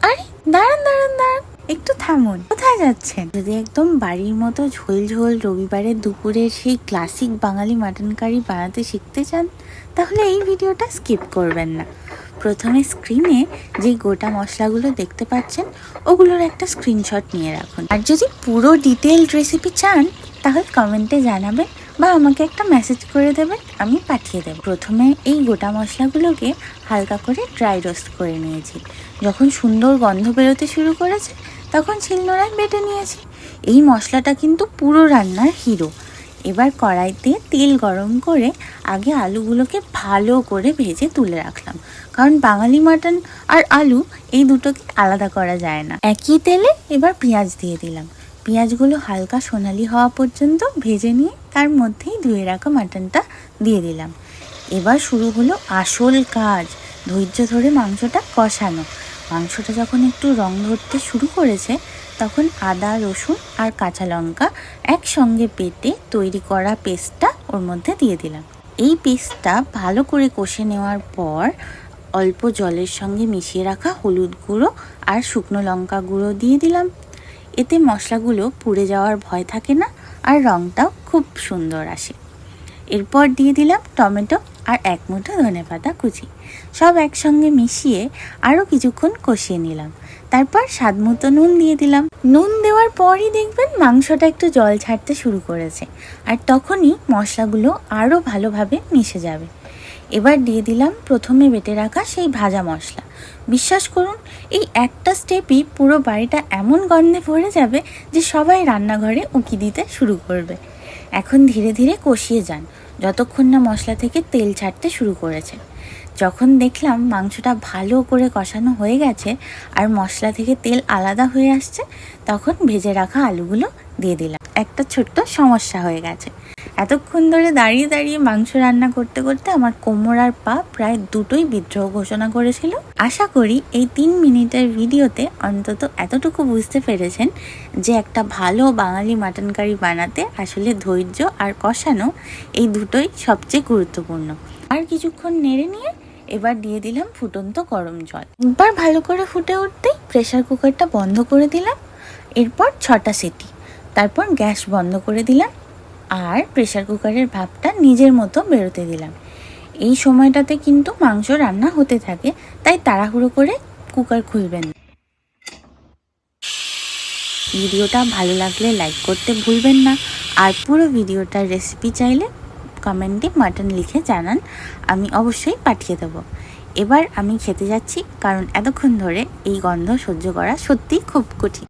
আরে দাঁড়ান দাঁড়ান দাঁড়ান, একটু থামুন, কোথায় যাচ্ছেন? যদি একদম বাড়ির মতো ঝোল ঝোল রবিবারের দুপুরের সেই ক্লাসিক বাঙালি মাটন কারি বানাতে শিখতে চান, তাহলে এই ভিডিওটা স্কিপ করবেন না। প্রথমে স্ক্রিনে যে গোটা মশলাগুলো দেখতে পাচ্ছেন ওগুলোর একটা স্ক্রিনশট নিয়ে রাখুন। আর যদি পুরো ডিটেইলড রেসিপি চান তাহলে কমেন্টে জানাবেন বা আমাকে একটা মেসেজ করে দেবেন, আমি পাঠিয়ে দেব। প্রথমে এই গোটা মশলাগুলোকে হালকা করে ড্রাই রোস্ট করে নিয়েছি। যখন সুন্দর গন্ধ বেরোতে শুরু করেছে তখন শিলনোড়ায় বেটে নিয়েছি। এই মশলাটা কিন্তু পুরো রান্নার হিরো। এবার কড়াইতে তেল গরম করে আগে আলুগুলোকে ভালো করে ভেজে তুলে রাখলাম, কারণ বাঙালি মাটন আর আলু এই দুটোকে আলাদা করা যায় না। একই তেলে এবার পেঁয়াজ দিয়ে দিলাম। পেঁয়াজগুলো হালকা সোনালি হওয়া পর্যন্ত ভেজে নিয়ে তার মধ্যেই ধুয়ে রাখা মাটনটা দিয়ে দিলাম। এবার শুরু হলো আসল কাজ, ধৈর্য ধরে মাংসটা কষানো। মাংসটা যখন একটু রং ধরতে শুরু করেছে তখন আদা, রসুন আর কাঁচা লঙ্কা একসঙ্গে বেটে তৈরি করা পেস্টটা ওর মধ্যে দিয়ে দিলাম। এই পেস্টটা ভালো করে কষে নেওয়ার পর অল্প জলের সঙ্গে মিশিয়ে রাখা হলুদ গুঁড়ো আর শুকনো লঙ্কা গুঁড়ো দিয়ে দিলাম। এতে মশলাগুলো পুড়ে যাওয়ার ভয় থাকে না আর রঙটাও খুব সুন্দর আসে। এরপর দিয়ে দিলাম টমেটো আর এক মুঠো ধনেপাতা কুচি। সব একসঙ্গে মিশিয়ে আরও কিছুক্ষণ কষিয়ে নিলাম। তারপর স্বাদমতো নুন দিয়ে দিলাম। নুন দেওয়ার পরই দেখবেন মাংসটা একটু জল ছাড়তে শুরু করেছে, আর তখনই মশলাগুলো আরও ভালোভাবে মিশে যাবে। এবার দিয়ে দিলাম প্রথমে বেটে রাখা সেই ভাজা মশলা। বিশ্বাস করুন, এই একটা স্টেপই পুরো বাড়িটা এমন গন্ধে ভরে যাবে যে সবাই রান্নাঘরে উঁকি দিতে শুরু করবে। এখন ধীরে ধীরে কষিয়ে যান যতক্ষণ না মশলা থেকে তেল ছাড়তে শুরু করেছে। যখন দেখলাম মাংসটা ভালো করে কষানো হয়ে গেছে আর মশলা থেকে তেল আলাদা হয়ে আসছে, তখন ভেজে রাখা আলুগুলো দিয়ে দিলাম। একটা ছোট্ট সমস্যা হয়ে গেছে। এতক্ষণ ধরে দাঁড়িয়ে দাঁড়িয়ে মাংস রান্না করতে করতে আমার কোমর আর পা প্রায় দুটোই বিদ্রোহ ঘোষণা করেছিল। আশা করি এই 3 মিনিটের ভিডিওতে অন্তত এতটুকু বুঝতে পেরেছেন যে একটা ভালো বাঙালি মাটন কারি বানাতে আসলে ধৈর্য আর কষানো এই দুটোই সবচেয়ে গুরুত্বপূর্ণ। আর কিছুক্ষণ নেড়ে নিয়ে এবার দিয়ে দিলাম ফুটন্ত গরম জল। একবার ভালো করে ফুটে উঠতেই প্রেসার কুকারটা বন্ধ করে দিলাম। এরপর 6টা সিটি, তারপর গ্যাস বন্ধ করে দিলাম আর প্রেসার কুকারের ভাপটা নিজের মতো বেরোতে দিলাম। এই সময়টাতে কিন্তু মাংস রান্না হতে থাকে, তাই তাড়াহুড়ো করে কুকার খুলবেন না। ভিডিওটা ভালো লাগলে লাইক করতে ভুলবেন না, আর পুরো ভিডিওটার রেসিপি চাইলে কমেন্টে মাটন লিখে জানান, আমি অবশ্যই পাঠিয়ে দেবো। এবার আমি খেতে যাচ্ছি, কারণ এতক্ষণ ধরে এই গন্ধ সহ্য করা সত্যিই খুব কঠিন।